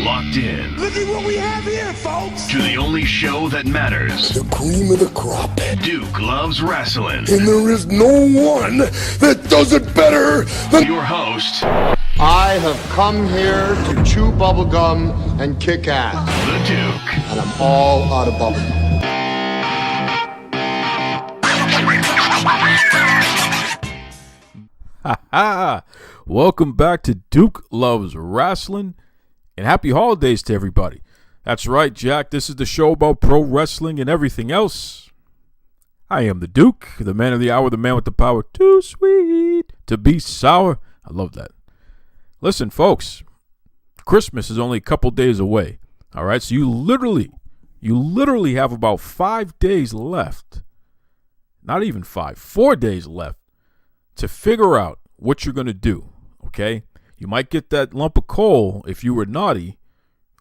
locked in. Look at what we have here, folks. To the only show that matters. The cream of the crop. Duke Loves Rasslin. And there is no one that does it better than your host. I have come here to chew bubblegum and kick ass. The Duke. And I'm all out of bubblegum. Ha! Welcome back to Duke Loves Rasslin, and happy holidays to everybody. That's right, Jack. This is the show about pro wrestling and everything else. I am the Duke, the man of the hour, the man with the power. Too sweet to be sour. I love that. Listen, folks, Christmas is only a couple days away. All right, so you literally have about 5 days left. Not even 5, 4 days left to figure out what you're going to do, okay? You might get that lump of coal if you were naughty,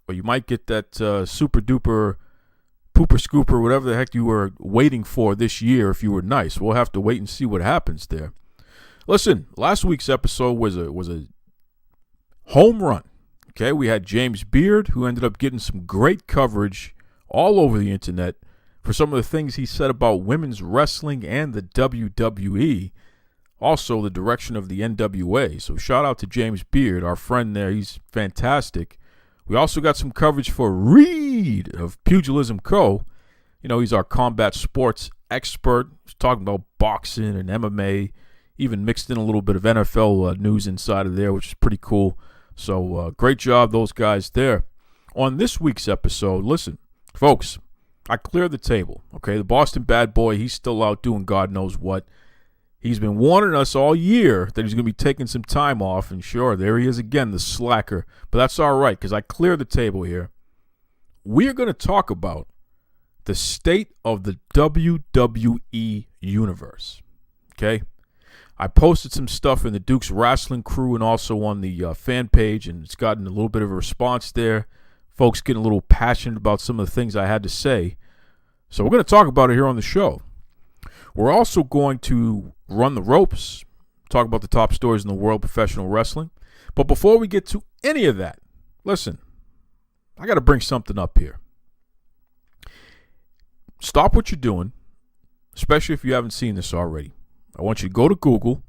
or you might get that super duper pooper scooper, whatever the heck you were waiting for this year if you were nice. We'll have to wait and see what happens there. Listen, last week's episode was a home run, okay? We had James Beard, who ended up getting some great coverage all over the internet for some of the things he said about women's wrestling and the WWE. Also, the direction of the NWA. So shout out to James Beard, our friend there. He's fantastic. We also got some coverage for Reed of Pugilism Co. You know, he's our combat sports expert. He's talking about boxing and MMA. Even mixed in a little bit of NFL news inside of there, which is pretty cool. So great job, those guys there. On this week's episode, listen, folks, I cleared the table. Okay, the Boston bad boy, he's still out doing God knows what. He's been warning us all year that he's going to be taking some time off, and sure, there he is again, the slacker. But that's all right, because I cleared the table here. We're going to talk about the state of the WWE universe, okay? I posted some stuff in the Duke's Wrestling Crew and also on the fan page, and it's gotten a little bit of a response there. Folks getting a little passionate about some of the things I had to say. So we're going to talk about it here on the show. We're also going to run the ropes, talk about the top stories in the world of professional wrestling. But before we get to any of that, listen, I got to bring something up here. Stop what you're doing, especially if you haven't seen this already. I want you to go to Google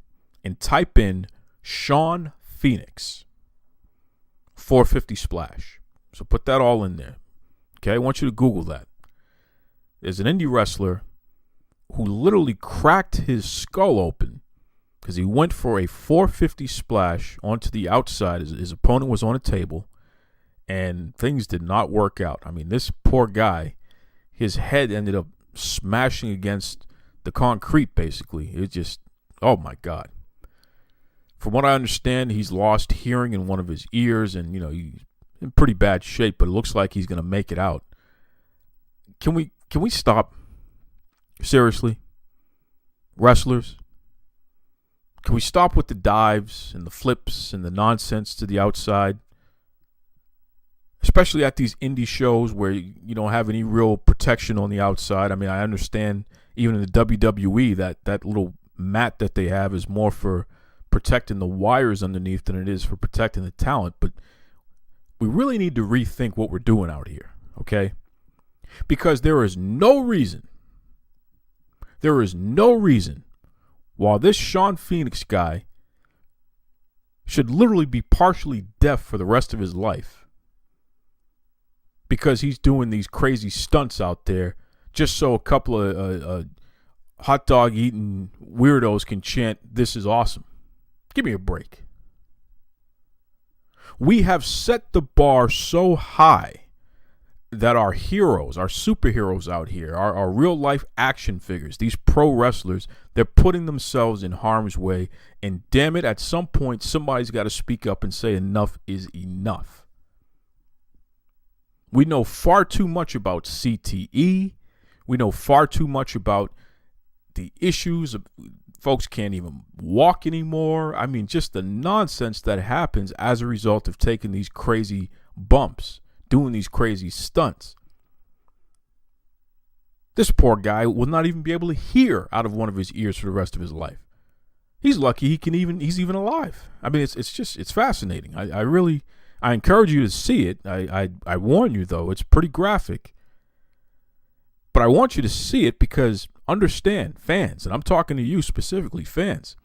and type in Sean Phoenix 450 Splash. So put that all in there. Okay, I want you to Google that. There's an indie wrestler who literally cracked his skull open because he went for a 450 splash onto the outside. His opponent was on a table, and things did not work out. I mean, this poor guy, his head ended up smashing against the concrete, basically. It just, oh, my God. From what I understand, he's lost hearing in one of his ears, and, you know, he's in pretty bad shape, but it looks like he's going to make it out. Can we stop? Seriously, wrestlers, can we stop with the dives and the flips and the nonsense to the outside? Especially at these indie shows where you don't have any real protection on the outside. I mean, I understand even in the WWE that little mat that they have is more for protecting the wires underneath than it is for protecting the talent. But we really need to rethink what we're doing out here, okay? Because there is no reason why this Sean Phoenix guy should literally be partially deaf for the rest of his life because he's doing these crazy stunts out there just so a couple of hot dog eating weirdos can chant, "This is awesome." Give me a break. We have set the bar so high that our heroes, our superheroes out here, our real-life action figures, these pro wrestlers, they're putting themselves in harm's way. And damn it, at some point, somebody's got to speak up and say enough is enough. We know far too much about CTE. We know far too much about the issues of folks can't even walk anymore. I mean, just the nonsense that happens as a result of taking these crazy bumps, doing these crazy stunts. This poor guy will not even be able to hear out of one of his ears for the rest of his life. He's lucky he's even alive. I mean, it's fascinating. I I encourage you to see it. I warn you, though, it's pretty graphic. But I want you to see it because understand, fans, and I'm talking to you specifically, fans,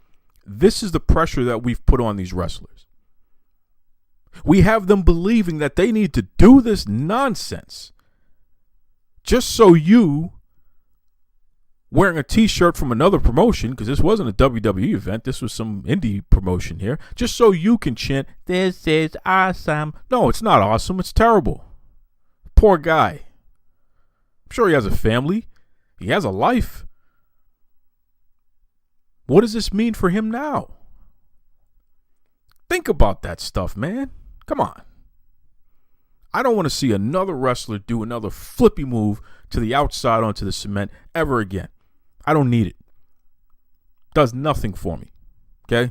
this is the pressure that we've put on these wrestlers. We have them believing that they need to do this nonsense just so you, wearing a t-shirt from another promotion, because this wasn't a WWE event, this was some indie promotion here, just so you can chant, "This is awesome." No, it's not awesome. It's terrible. Poor guy. I'm sure he has a family. He has a life. What does this mean for him now? Think about that stuff, man. Come on. I don't want to see another wrestler do another flippy move to the outside onto the cement ever again. I don't need it. Does nothing for me. Okay?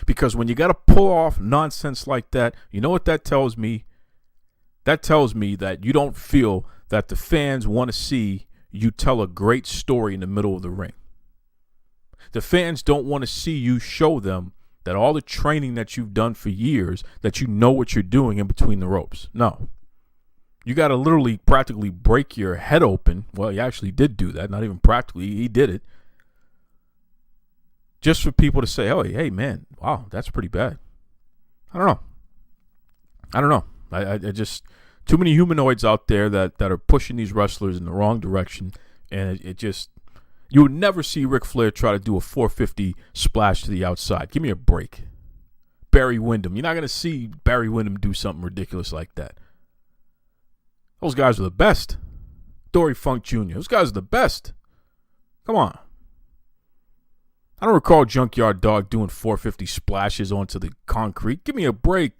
Because when you got to pull off nonsense like that, you know what that tells me? That tells me that you don't feel that the fans want to see you tell a great story in the middle of the ring. The fans don't want to see you show them that all the training that you've done for years, that you know what you're doing in between the ropes. No. You got to literally practically break your head open. Well, he actually did do that. Not even practically. He did it. Just for people to say, oh, hey, man, wow, that's pretty bad. I don't know. I just, too many humanoids out there that are pushing these wrestlers in the wrong direction. And it just, you would never see Ric Flair try to do a 450 splash to the outside. Give me a break. Barry Windham. You're not going to see Barry Windham do something ridiculous like that. Those guys are the best. Dory Funk Jr. Those guys are the best. Come on. I don't recall Junkyard Dog doing 450 splashes onto the concrete. Give me a break.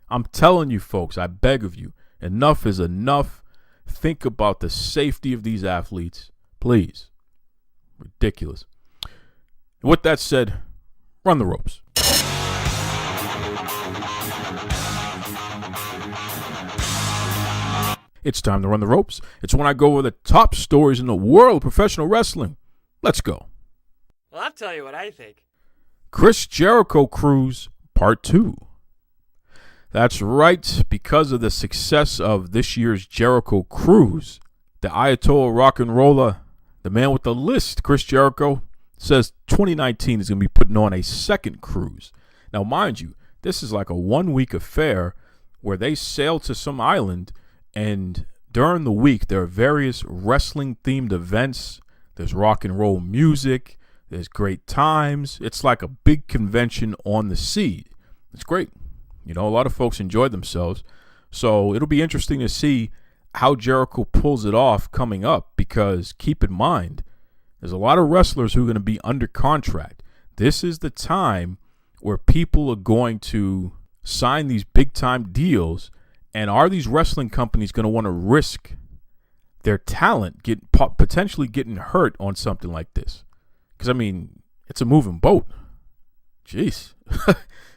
I'm telling you, folks, I beg of you, enough is enough. Think about the safety of these athletes. Please. Ridiculous. With that said, run the ropes. It's time to run the ropes. It's when I go over the top stories in the world of professional wrestling. Let's go. Well, I'll tell you what I think. Chris Jericho Cruise, Part 2. That's right. Because of the success of this year's Jericho Cruise, the Ayatollah Rock and Roller, the man with the list, Chris Jericho, says 2019 is going to be putting on a second cruise. Now, mind you, this is like a 1-week affair where they sail to some island, and during the week, there are various wrestling-themed events. There's rock and roll music. There's great times. It's like a big convention on the sea. It's great. You know, a lot of folks enjoy themselves. So it'll be interesting to see how Jericho pulls it off coming up, because keep in mind, there's a lot of wrestlers who are going to be under contract. This is the time where people are going to sign these big-time deals. And are these wrestling companies going to want to risk their talent potentially getting hurt on something like this? Because, I mean, it's a moving boat. Jeez.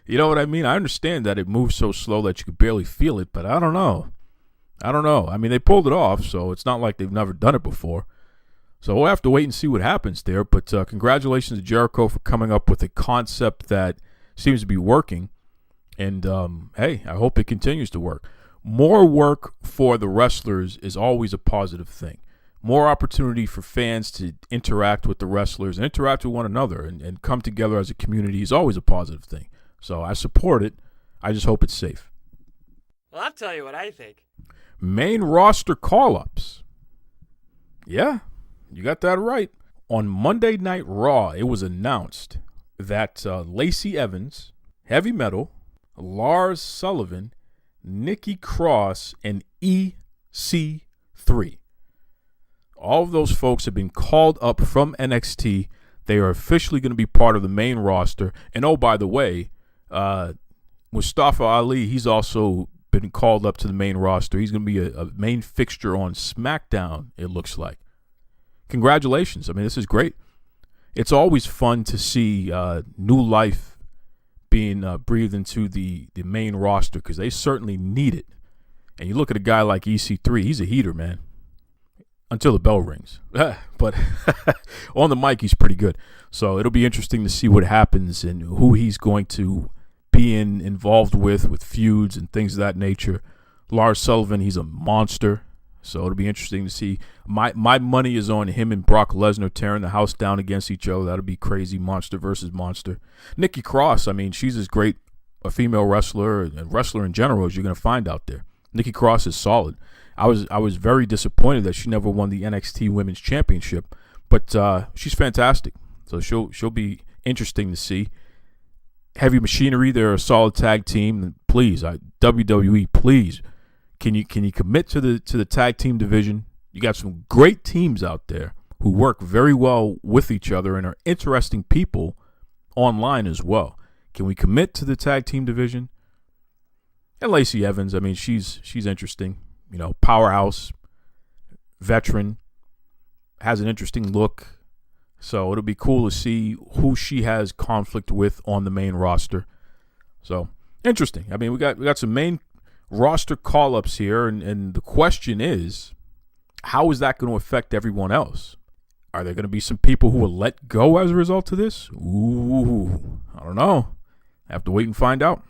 You know what I mean? I understand that it moves so slow that you could barely feel it, but I don't know. I mean, they pulled it off, so it's not like they've never done it before. So we'll have to wait and see what happens there. But congratulations to Jericho for coming up with a concept that seems to be working. And, hey, I hope it continues to work. More work for the wrestlers is always a positive thing. More opportunity for fans to interact with the wrestlers and interact with one another and come together as a community is always a positive thing. So I support it. I just hope it's safe. Well, I'll tell you what I think. Main roster call-ups. Yeah, you got that right. On Monday Night Raw, it was announced that Lacey Evans, Heavy Metal, Lars Sullivan, Nikki Cross, and EC3. All of those folks have been called up from NXT. They are officially going to be part of the main roster. And oh, by the way, Mustafa Ali, he's also been called up to the main roster. He's going to be a main fixture on SmackDown, it looks like. Congratulations. I mean, this is great. It's always fun to see new life being breathed into the main roster, because they certainly need it. And you look at a guy like EC3, he's a heater, man. Until the bell rings. But on the mic, he's pretty good. So it'll be interesting to see what happens and who he's going to being involved with feuds and things of that nature. Lars Sullivan, he's a monster. So it'll be interesting to see. My money is on him and Brock Lesnar tearing the house down against each other. That'll be crazy. Monster versus monster. Nikki Cross, I mean, she's as great a female wrestler and wrestler in general as you're going to find out there. Nikki Cross is solid. I was very disappointed that she never won the NXT Women's Championship, but she's fantastic. So she'll be interesting to see. Heavy Machinery, they're a solid tag team. Please, WWE, please, can you commit to the tag team division? You got some great teams out there who work very well with each other and are interesting people online as well. Can we commit to the tag team division? And Lacey Evans, I mean, she's interesting. You know, powerhouse, veteran, has an interesting look. So it'll be cool to see who she has conflict with on the main roster. So interesting. I mean, we got some main roster call-ups here, and the question is, how is that going to affect everyone else? Are there going to be some people who will let go as a result of this? Ooh, I don't know. I have to wait and find out.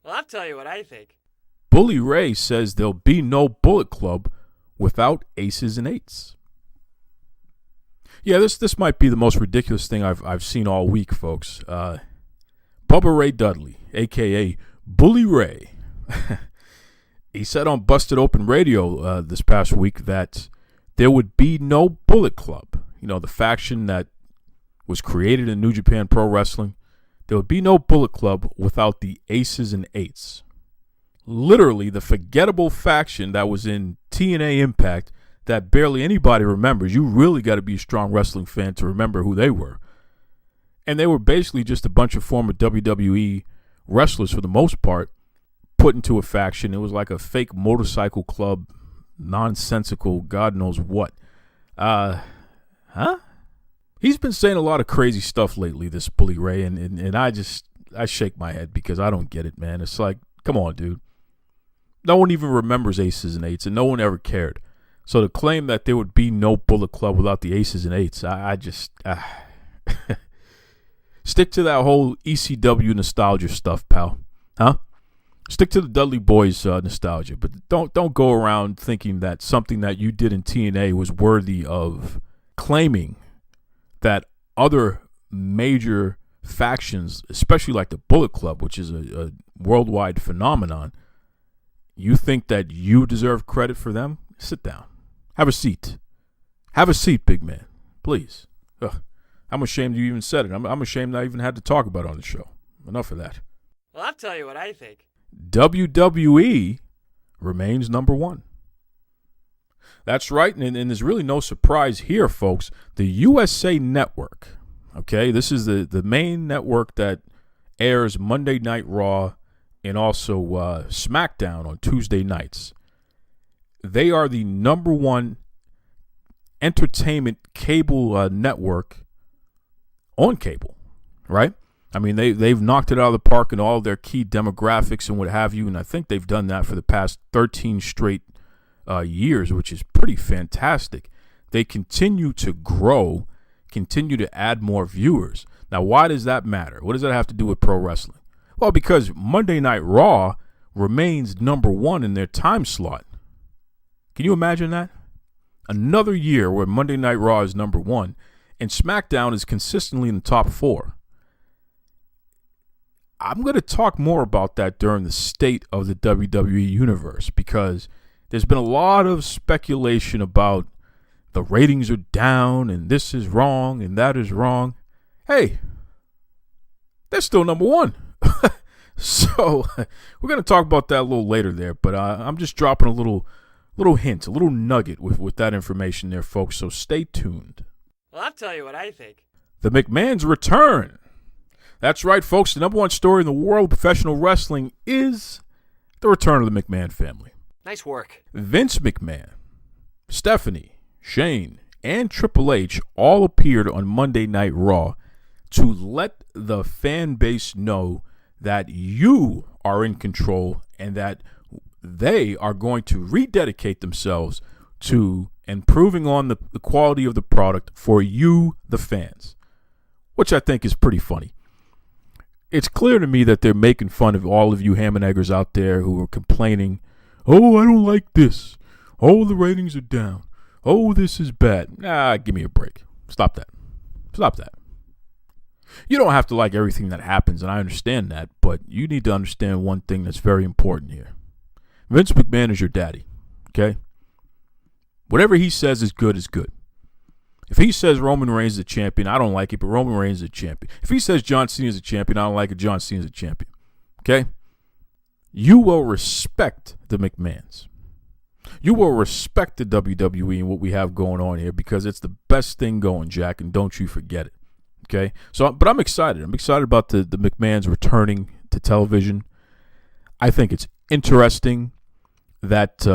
Well, I'll tell you what I think. Bully Ray says there'll be no Bullet Club without aces and eights. Yeah, this might be the most ridiculous thing I've seen all week, folks. Bubba Ray Dudley, a.k.a. Bully Ray, he said on Busted Open Radio this past week that there would be no Bullet Club. You know, the faction that was created in New Japan Pro Wrestling. There would be no Bullet Club without the aces and eights. Literally, the forgettable faction that was in TNA Impact that barely anybody remembers. You really got to be a strong wrestling fan to remember who they were. And they were basically just a bunch of former WWE wrestlers for the most part put into a faction. It was like a fake motorcycle club, nonsensical, God knows what. He's been saying a lot of crazy stuff lately, this Bully Ray, and I shake my head because I don't get it, man. It's like, come on, dude. No one even remembers aces and eights, and no one ever cared. So to claim that there would be no Bullet Club without the aces and eights, I just stick to that whole ECW nostalgia stuff, pal. Huh? Stick to the Dudley Boys nostalgia, but don't go around thinking that something that you did in TNA was worthy of claiming that other major factions, especially like the Bullet Club, which is a worldwide phenomenon, you think that you deserve credit for them? Sit down. Have a seat. Have a seat, big man. Please. Ugh. I'm ashamed you even said it. I'm ashamed I even had to talk about it on the show. Enough of that. Well, I'll tell you what I think. WWE remains number one. That's right, and there's really no surprise here, folks. The USA Network, okay, this is the main network that airs Monday Night Raw and also SmackDown on Tuesday nights. They are the number one entertainment cable network on cable, right? I mean, they've knocked it out of the park in all their key demographics and what have you, and I think they've done that for the past 13 straight years, which is pretty fantastic. They continue to grow, continue to add more viewers. Now, why does that matter? What does that have to do with pro wrestling? Well, because Monday Night Raw remains number one in their time slot. Can you imagine that? Another year where Monday Night Raw is number one and SmackDown is consistently in the top four. I'm going to talk more about that during the state of the WWE universe because there's been a lot of speculation about the ratings are down and this is wrong and that is wrong. Hey, they're still number one. So we're going to talk about that a little later there, but I'm just dropping a little hint, a little nugget with that information there, folks, so stay tuned. Well, I'll tell you what I think. The McMahons return. That's right, folks. The number one story in the world of professional wrestling is the return of the McMahon family. Nice work. Vince McMahon, Stephanie, Shane, and Triple H all appeared on Monday Night Raw to let the fan base know that you are in control and that they are going to rededicate themselves to improving on the quality of the product for you, the fans, which I think is pretty funny. it's clear to me that they're making fun of all of you ham and eggers out there who are complaining, oh, I don't like this. Oh, the ratings are down. Oh, this is bad. Nah, give me a break. Stop that. Stop that. You don't have to like everything that happens, and I understand that, but you need to understand one thing that's very important here. Vince McMahon is your daddy, okay? Whatever he says is good is good. If he says Roman Reigns is a champion, I don't like it, but Roman Reigns is a champion. If he says John Cena is a champion, I don't like it, John Cena is a champion, okay? You will respect the McMahons. You will respect the WWE and what we have going on here because it's the best thing going, Jack, and don't you forget it. Okay? So, but I'm excited. I'm excited about the McMahons returning to television. I think it's interesting that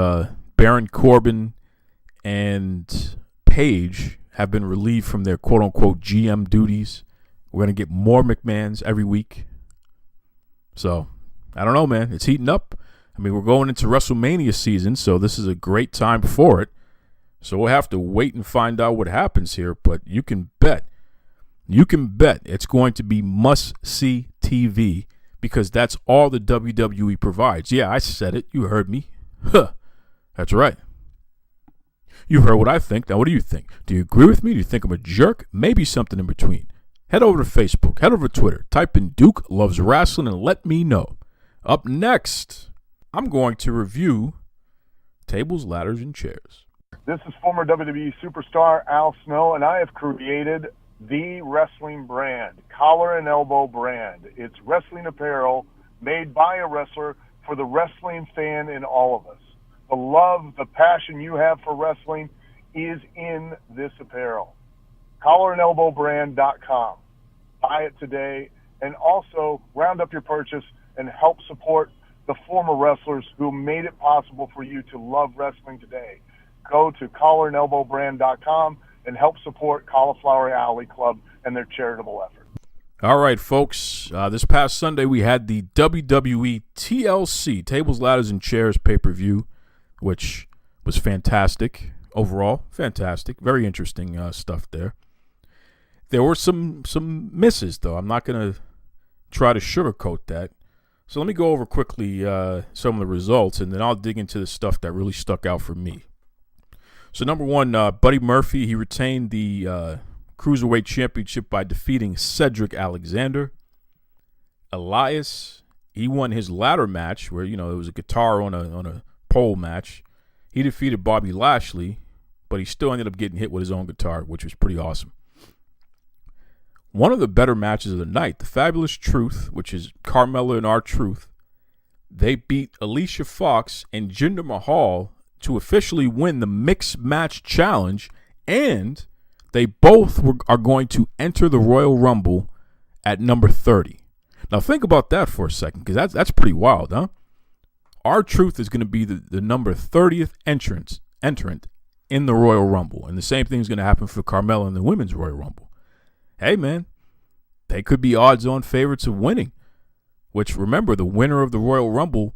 Baron Corbin and Paige have been relieved from their quote-unquote GM duties. We're going to get more McMahons every week. So, I don't know, man. It's heating up. I mean, we're going into WrestleMania season, so this is a great time for it. So we'll have to wait and find out what happens here, but you can bet it's going to be must-see TV because that's all the WWE provides. Yeah, I said it. You heard me. Huh. That's right. You heard what I think. Now, what do you think? Do you agree with me? Do you think I'm a jerk? Maybe something in between. Head over to Facebook. Head over to Twitter. Type in Duke Loves Rasslin and let me know. Up next, I'm going to review tables, ladders, and chairs. This is former WWE superstar Al Snow, and I have created the wrestling brand, Collar and Elbow brand. It's wrestling apparel made by a wrestler for the wrestling fan in all of us. The love, the passion you have for wrestling is in this apparel. CollarandElbowBrand.com. Buy it today, and also round up your purchase and help support the former wrestlers who made it possible for you to love wrestling today. Go to CollarandElbowBrand.com and help support Cauliflower Alley Club and their charitable effort. All right, folks. This past Sunday, we had the WWE TLC, Tables, Ladders, and Chairs pay-per-view, which was fantastic overall. Fantastic. Very interesting stuff there. There were some misses, though. I'm not going to try to sugarcoat that. So let me go over quickly some of the results, and then I'll dig into the stuff that really stuck out for me. So number one, Buddy Murphy, he retained the Cruiserweight Championship by defeating Cedric Alexander. Elias, he won his ladder match where, it was a guitar on a pole match. He defeated Bobby Lashley, but he still ended up getting hit with his own guitar, which was pretty awesome. One of the better matches of the night, the Fabulous Truth, which is Carmella and R-Truth, they beat Alicia Fox and Jinder Mahal to officially win the Mixed Match Challenge, and they both are going to enter the Royal Rumble at number 30. Now think about that for a second, because that's pretty wild, huh? R-Truth is going to be the number 30th entrant in the Royal Rumble, and the same thing is going to happen for Carmella in the Women's Royal Rumble. Hey, man, they could be odds-on favorites of winning, which, remember, the winner of the Royal Rumble,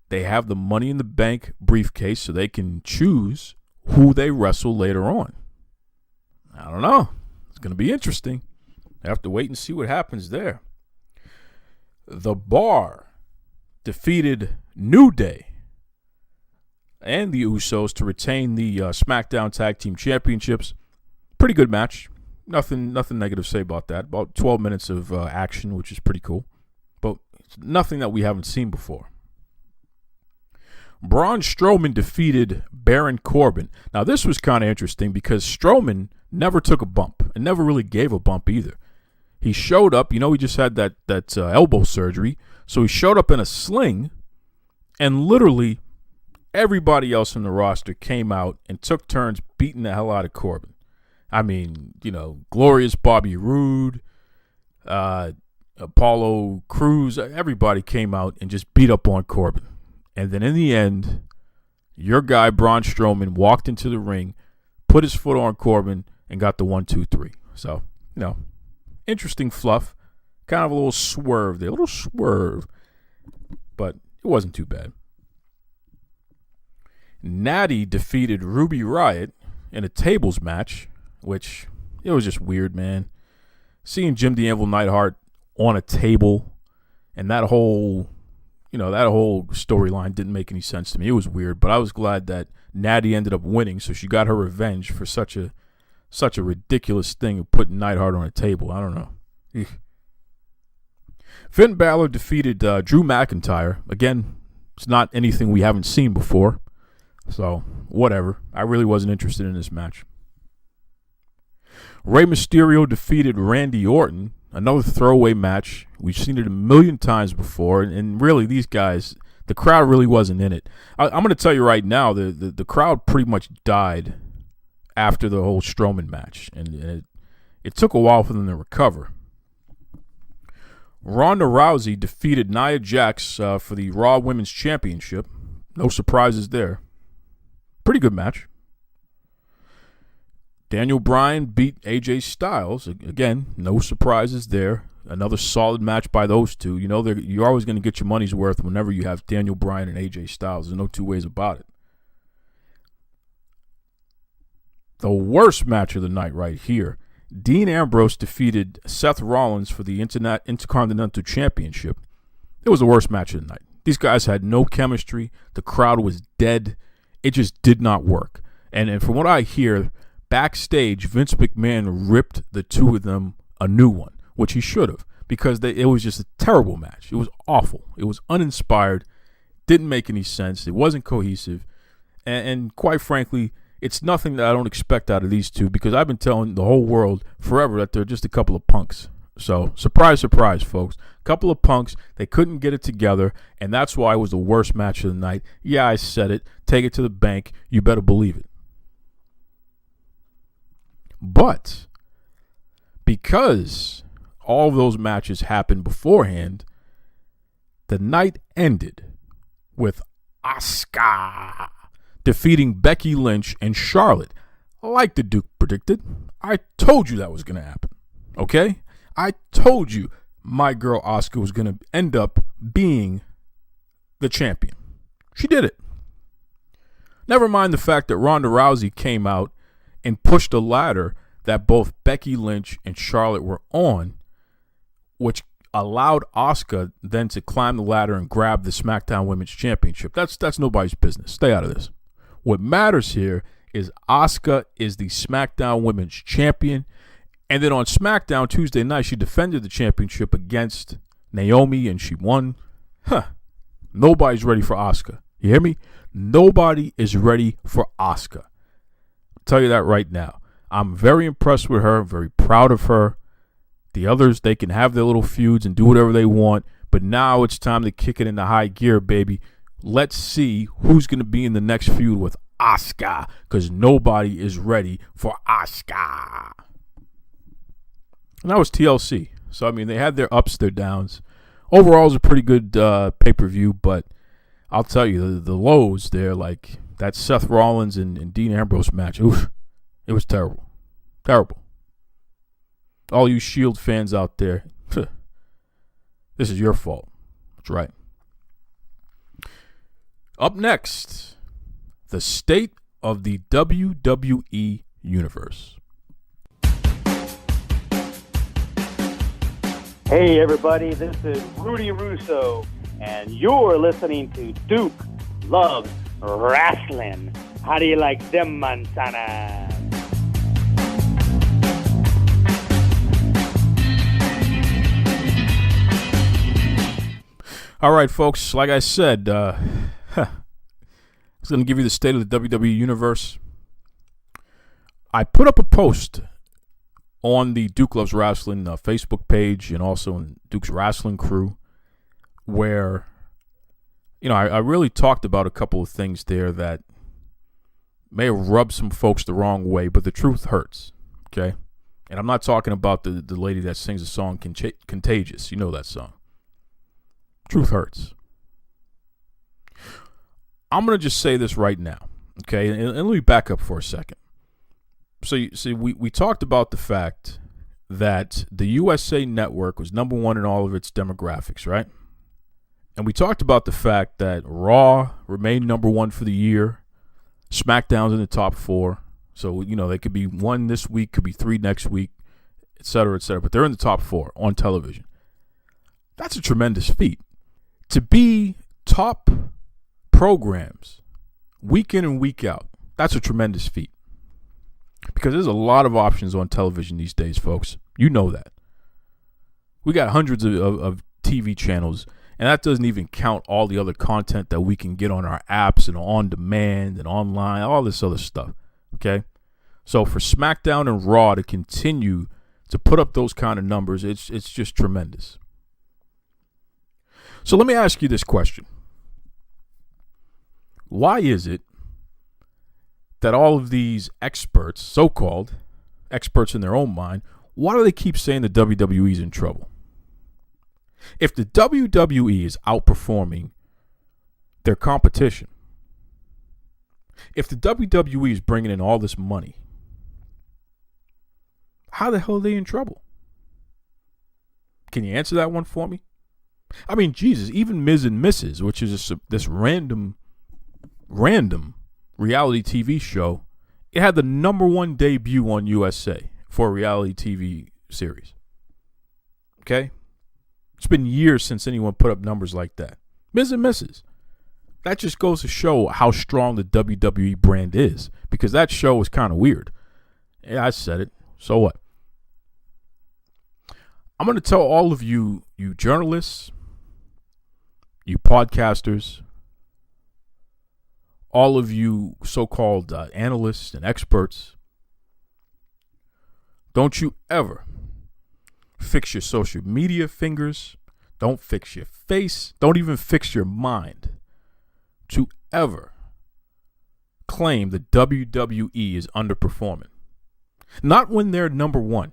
they have the Money in the Bank briefcase so they can choose who they wrestle later on. I don't know. It's going to be interesting. I have to wait and see what happens there. The Bar defeated New Day and the Usos to retain the SmackDown Tag Team Championships. Pretty good match. Nothing negative to say about that. About 12 minutes of action, which is pretty cool. But it's nothing that we haven't seen before. Braun Strowman defeated Baron Corbin. Now, this was kind of interesting because Strowman never took a bump and never really gave a bump either. He showed up. He just had that elbow surgery. So he showed up in a sling, and literally everybody else in the roster came out and took turns beating the hell out of Corbin. I mean, Glorious Bobby Roode, Apollo Crews, everybody came out and just beat up on Corbin. And then in the end, your guy, Braun Strowman, walked into the ring, put his foot on Corbin, and got the 1, 2, 3. So, interesting fluff. Kind of a little swerve there. A little swerve. But it wasn't too bad. Natty defeated Ruby Riott in a tables match, which it was just weird, man. Seeing Jim the Anvil Neidhart on a table And that whole storyline didn't make any sense to me. It was weird, but I was glad that Natty ended up winning, so she got her revenge for such a ridiculous thing of putting Neidhart on a table. I don't know. Eek. Finn Balor defeated Drew McIntyre. Again, it's not anything we haven't seen before, so whatever. I really wasn't interested in this match. Rey Mysterio defeated Randy Orton. Another throwaway match. We've seen it a million times before, and really, these guys, the crowd really wasn't in it. I'm going to tell you right now, the crowd pretty much died after the whole Strowman match, and it took a while for them to recover. Ronda Rousey defeated Nia Jax for the Raw Women's Championship. No surprises there. Pretty good match. Daniel Bryan beat AJ Styles. Again, no surprises there. Another solid match by those two. You know, you're always going to get your money's worth whenever you have Daniel Bryan and AJ Styles. There's no two ways about it. The worst match of the night right here. Dean Ambrose defeated Seth Rollins for the Intercontinental Championship. It was the worst match of the night. These guys had no chemistry. The crowd was dead. It just did not work. And from what I hear, backstage, Vince McMahon ripped the two of them a new one, which he should have, because it was just a terrible match. It was awful. It was uninspired. Didn't make any sense. It wasn't cohesive. And quite frankly, it's nothing that I don't expect out of these two, because I've been telling the whole world forever that they're just a couple of punks. So, surprise, surprise, folks. Couple of punks. They couldn't get it together, and that's why it was the worst match of the night. Yeah, I said it. Take it to the bank. You better believe it. But because all of those matches happened beforehand, the night ended with Asuka defeating Becky Lynch and Charlotte. Like the Duke predicted, I told you that was going to happen. Okay? I told you my girl Asuka was going to end up being the champion. She did it. Never mind the fact that Ronda Rousey came out and pushed a ladder that both Becky Lynch and Charlotte were on, which allowed Asuka then to climb the ladder and grab the SmackDown Women's Championship. That's nobody's business. Stay out of this. What matters here is Asuka is the SmackDown Women's Champion, and then on SmackDown Tuesday night, she defended the championship against Naomi, and she won. Nobody's ready for Asuka. You hear me? Nobody is ready for Asuka. Tell you that right now. I'm very impressed with her. I'm very proud of her. The others, they can have their little feuds and do whatever they want, but now it's time to kick it into high gear, baby. Let's see who's going to be in the next feud with Asuka, because nobody is ready for Asuka. And that was TLC. So, I mean, they had their ups, their downs. Overall, it was a pretty good pay-per-view, but I'll tell you, the lows there, like that Seth Rollins and Dean Ambrose match, oof, it was terrible. Terrible. All you Shield fans out there, this is your fault. That's right. Up next, the state of the WWE Universe. Hey everybody, this is Rudy Russo, and you're listening to Duke Loves Rasslin. How do you like them, Montana? All right, folks, like I said, I was going to give you the state of the WWE Universe. I put up a post on the Duke Loves Rasslin Facebook page and also in Duke's Wrestling Crew where, you know, I really talked about a couple of things there that may have rubbed some folks the wrong way, but the truth hurts, okay? And I'm not talking about the lady that sings the song Contagious. You know that song. Truth hurts. I'm going to just say this right now, okay? And let me back up for a second. So, you see, we talked about the fact that the USA Network was number one in all of its demographics, right? And we talked about the fact that Raw remained number one for the year. SmackDown's in the top 4. So, you know, they could be 1 this week, could be 3 next week, et cetera, but they're in the top 4 on television. That's a tremendous feat. To be top programs week in and week out, that's a tremendous feat. Because there's a lot of options on television these days, folks. You know that. We got hundreds of TV channels, and that doesn't even count all the other content that we can get on our apps and on demand and online, all this other stuff. Okay? So for SmackDown and Raw to continue to put up those kind of numbers, it's just tremendous. So let me ask you this question. Why is it that all of these experts, so-called experts in their own mind, why do they keep saying the WWE is in trouble? If the WWE is outperforming their competition, if the WWE is bringing in all this money, how the hell are they in trouble? Can you answer that one for me? I mean, Jesus, even Ms. and Mrs., which is this random reality TV show, it had the #1 debut on USA for a reality TV series. Okay? It's been years since anyone put up numbers like that. Ms. and Mrs. That just goes to show how strong the WWE brand is, because that show was kind of weird. Yeah, I said it. So what? I'm going to tell all of you journalists, you podcasters, all of you so-called analysts and experts, don't you ever fix your social media fingers, don't fix your face, don't even fix your mind to ever claim the WWE is underperforming. Not when they're #1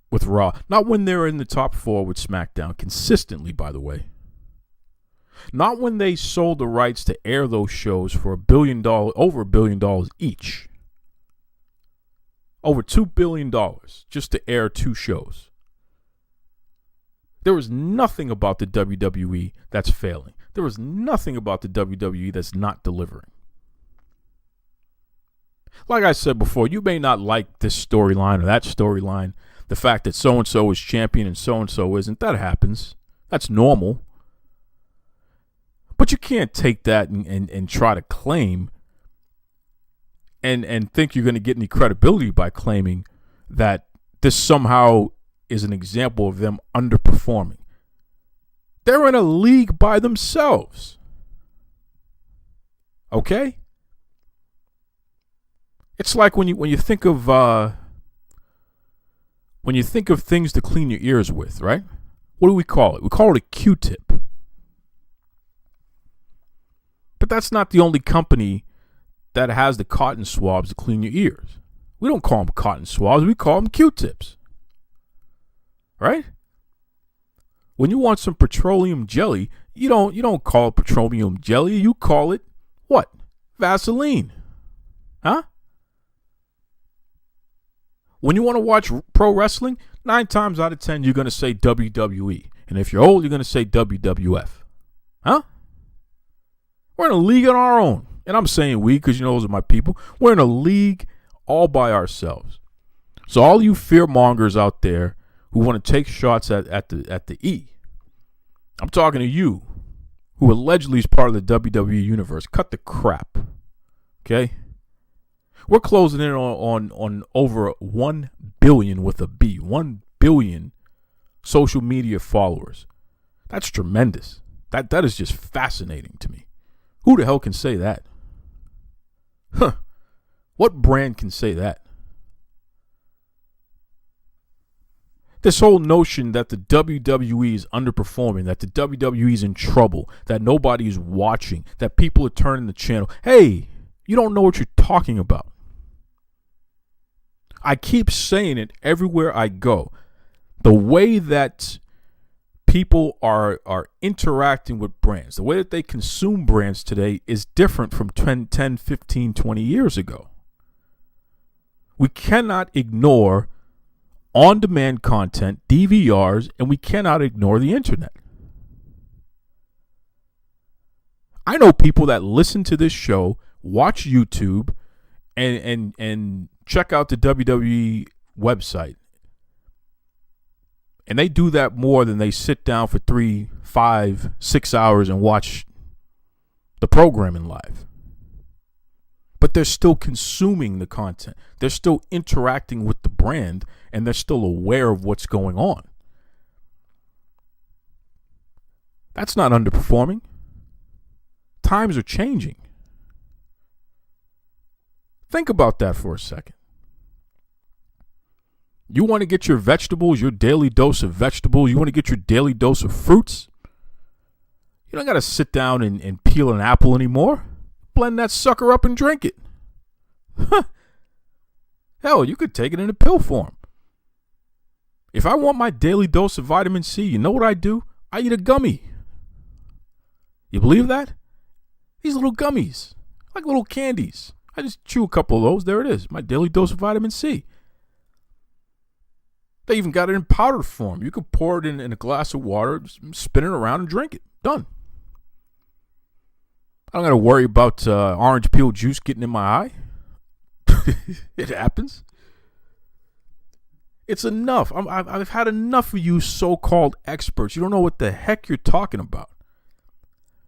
with Raw, not when they're in the top 4 with SmackDown, consistently, by the way. Not when they sold the rights to air those shows for over $1 billion each. Over $2 billion just to air 2 shows. There was nothing about the WWE that's failing. There was nothing about the WWE that's not delivering. Like I said before, you may not like this storyline or that storyline. The fact that so-and-so is champion and so-and-so isn't. That happens. That's normal. But you can't take that and try to claim and think you're going to get any credibility by claiming that this somehow is an example of them underperforming. They're in a league by themselves. Okay? It's like when you think of things to clean your ears with, right? What do we call it? We call it a Q-tip. But that's not the only company that has the cotton swabs to clean your ears. We don't call them cotton swabs. We call them Q-tips. Right? When you want some petroleum jelly, you don't call it petroleum jelly. You call it what? Vaseline. Huh? When you want to watch pro wrestling, 9 times out of 10, you're going to say WWE. And if you're old, you're going to say WWF. Huh? We're in a league on our own. And I'm saying we because, those are my people. We're in a league all by ourselves. So all you fear mongers out there who want to take shots at the E, I'm talking to you who allegedly is part of the WWE universe. Cut the crap. Okay? We're closing in on over 1 billion with a B. 1 billion social media followers. That's tremendous. That is just fascinating to me. Who the hell can say that? Huh. What brand can say that? This whole notion that the WWE is underperforming, that the WWE is in trouble, that nobody is watching, that people are turning the channel. Hey, you don't know what you're talking about. I keep saying it everywhere I go. The way that people are interacting with brands, the way that they consume brands today is different from 10, 15, 20 years ago. We cannot ignore on-demand content, DVRs, and we cannot ignore the internet. I know people that listen to this show, watch YouTube, and check out the WWE website And they do that more than they sit down for 3, 5, 6 hours and watch the programming live. But they're still consuming the content. They're still interacting with the brand, and they're still aware of what's going on. That's not underperforming. Times are changing. Think about that for a second. You want to get your vegetables, your daily dose of vegetables. You want to get your daily dose of fruits. You don't got to sit down and peel an apple anymore. Blend that sucker up and drink it. Hell, you could take it in a pill form. If I want my daily dose of vitamin C, you know what I do? I eat a gummy. You believe that? These little gummies, like little candies. I just chew a couple of those. There it is. My daily dose of vitamin C. They even got it in powder form. You could pour it in a glass of water, spin it around, and drink it. Done. I don't got to worry about orange peel juice getting in my eye. It happens. It's enough. I've had enough of you so-called experts. You don't know what the heck you're talking about.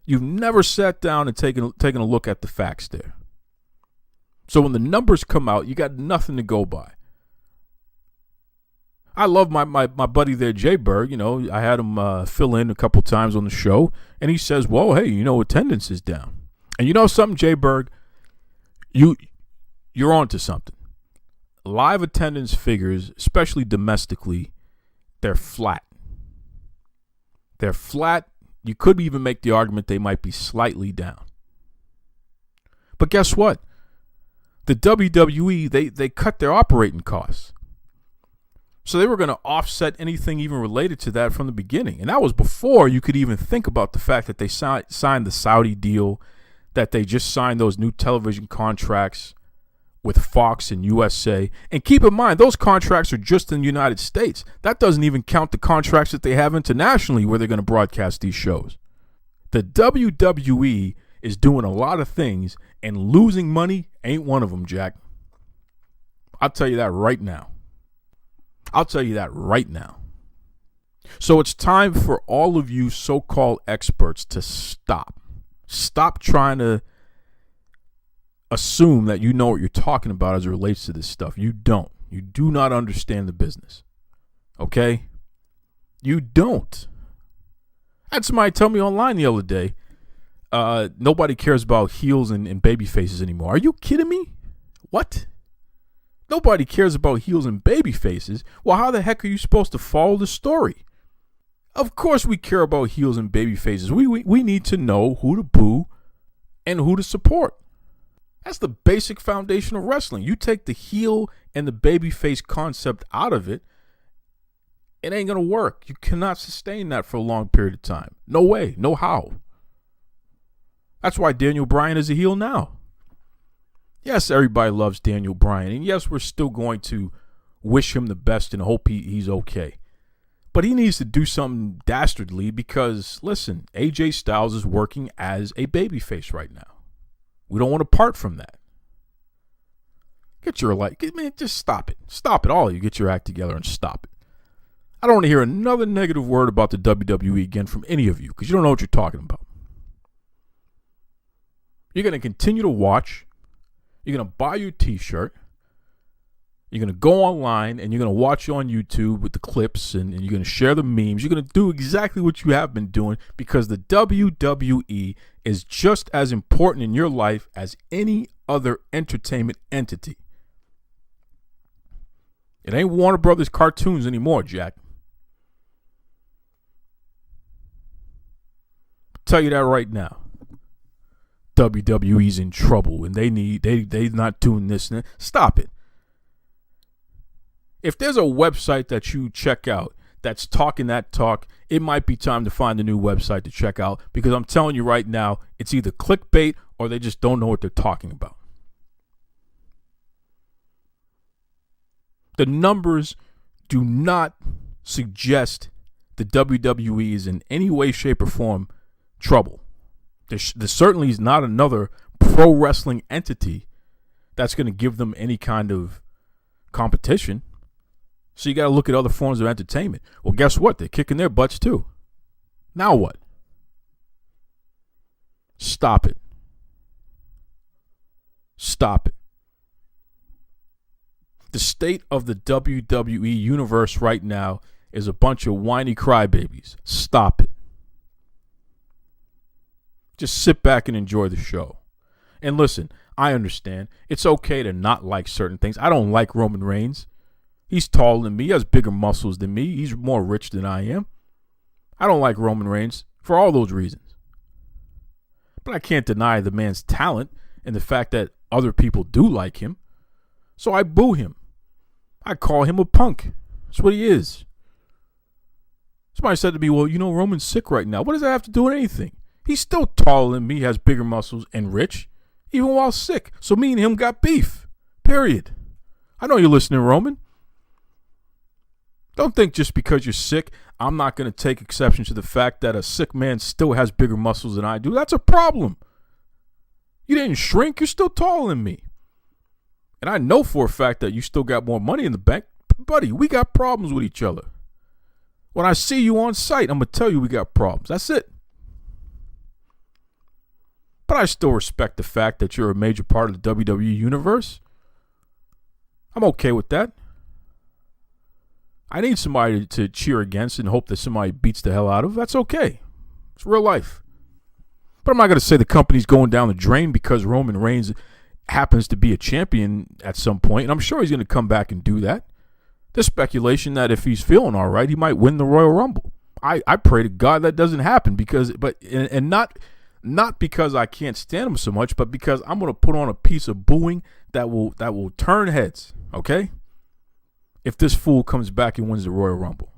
You've never sat down and taken a look at the facts there. So when the numbers come out, you got nothing to go by. I love my buddy there, Jay Berg. You know, I had him fill in a couple times on the show, and he says, well, hey, you know, attendance is down. And you know something, Jay Berg? You're on to something. Live attendance figures, especially domestically, they're flat. They're flat. You could even make the argument they might be slightly down. But guess what? The WWE, they cut their operating costs. So they were going to offset anything even related to that from the beginning. And that was before you could even think about the fact that they signed the Saudi deal, that they just signed those new television contracts with Fox and USA. And keep in mind, those contracts are just in the United States. That doesn't even count the contracts that they have internationally where they're going to broadcast these shows. The WWE is doing a lot of things, and losing money ain't one of them, Jack. I'll tell you that right now. So it's time for all of you so-called experts to stop. Stop trying to assume that you know what you're talking about as it relates to this stuff. You don't. You do not understand the business. Okay? You don't. I had somebody tell me online the other day, nobody cares about heels and baby faces anymore. Are you kidding me? What? Nobody cares about heels and baby faces. Well, how the heck are you supposed to follow the story? Of course we care about heels and baby faces. We need to know who to boo and who to support. That's the basic foundation of wrestling. You take the heel and the baby face concept out of it, it ain't going to work. You cannot sustain that for a long period of time. No way. No how. That's why Daniel Bryan is a heel now. Yes, everybody loves Daniel Bryan. And yes, we're still going to wish him the best and hope he's okay. But he needs to do something dastardly because, listen, AJ Styles is working as a babyface right now. We don't want to part from that. Just stop it. Stop it, all of you. Get your act together and stop it. I don't want to hear another negative word about the WWE again from any of you because you don't know what you're talking about. You're going to continue to watch. You're going to buy your t-shirt. You're going to go online and you're going to watch on YouTube with the clips and you're going to share the memes. You're going to do exactly what you have been doing because the WWE is just as important in your life as any other entertainment entity. It ain't Warner Brothers cartoons anymore, Jack. I'll tell you that right now. WWE's in trouble and they're not doing this. Stop it. If there's a website that you check out that's talking that talk, it might be time to find a new website to check out because I'm telling you right now, it's either clickbait or they just don't know what they're talking about. The numbers do not suggest the WWE is in any way, shape, or form trouble. There certainly is not another pro wrestling entity that's going to give them any kind of competition. So you got to look at other forms of entertainment. Well, guess what? They're kicking their butts too. Now what? Stop it. Stop it. The state of the WWE universe right now is a bunch of whiny crybabies. Stop it. Just sit back and enjoy the show. And listen, I understand. It's okay to not like certain things. I don't like Roman Reigns. He's taller than me. He has bigger muscles than me. He's more rich than I am. I don't like Roman Reigns for all those reasons. But I can't deny the man's talent and the fact that other people do like him. So I boo him. I call him a punk. That's what he is. Somebody said to me, well, you know, Roman's sick right now. What does that have to do with anything? He's still taller than me, has bigger muscles, and rich, even while sick. So me and him got beef. Period. I know you're listening, Roman. Don't think just because you're sick, I'm not going to take exception to the fact that a sick man still has bigger muscles than I do. That's a problem. You didn't shrink. You're still taller than me. And I know for a fact that you still got more money in the bank. Buddy, we got problems with each other. When I see you on site, I'm going to tell you we got problems. That's it. But I still respect the fact that you're a major part of the WWE universe. I'm okay with that. I need somebody to cheer against and hope that somebody beats the hell out of. That's okay. It's real life. But I'm not going to say the company's going down the drain because Roman Reigns happens to be a champion at some point. And I'm sure he's going to come back and do that. There's speculation that if he's feeling all right, he might win the Royal Rumble. I pray to God that doesn't happen not because I can't stand him so much, but because I'm going to put on a piece of booing that will turn heads, okay? If this fool comes back and wins the Royal Rumble.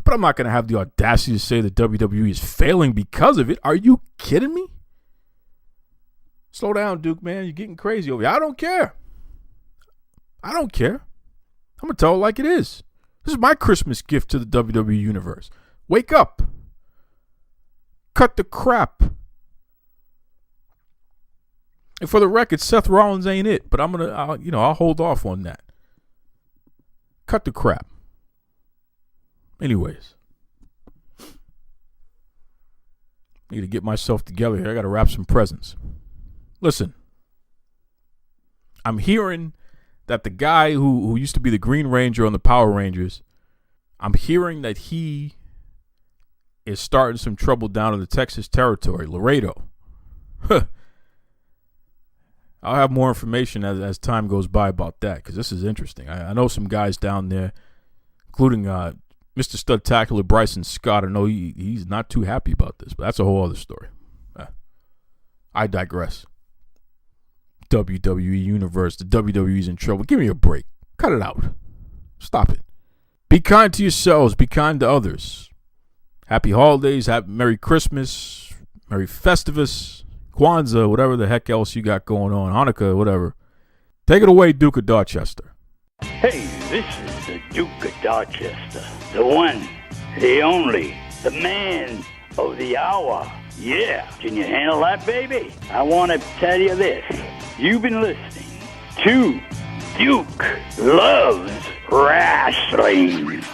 But I'm not going to have the audacity to say that WWE is failing because of it. Are you kidding me? Slow down, Duke, man. You're getting crazy over here. I don't care. I don't care. I'm going to tell it like it is. This is my Christmas gift to the WWE Universe. Wake up. Cut the crap. And for the record, Seth Rollins ain't it, but I'll hold off on that. Cut the crap. Anyways. Need to get myself together here. I got to wrap some presents. Listen. I'm hearing that the guy who used to be the Green Ranger on the Power Rangers, I'm hearing that he is starting some trouble down in the Texas territory, Laredo. I'll have more information as time goes by about that because this is interesting. I know some guys down there, including Mr. Studtacular Bryson Scott. I know he's not too happy about this, but that's a whole other story. I digress. WWE Universe, the WWE's in trouble. Give me a break. Cut it out. Stop it. Be kind to yourselves. Be kind to others. Happy holidays. Merry Christmas. Merry Festivus. Kwanzaa. Whatever the heck else you got going on. Hanukkah. Whatever. Take it away, Duke of Dorchester. Hey, this is the Duke of Dorchester. The one, the only, the man of the hour. Yeah. Can you handle that, baby? I want to tell you this. You've been listening to Duke Loves Rasslin.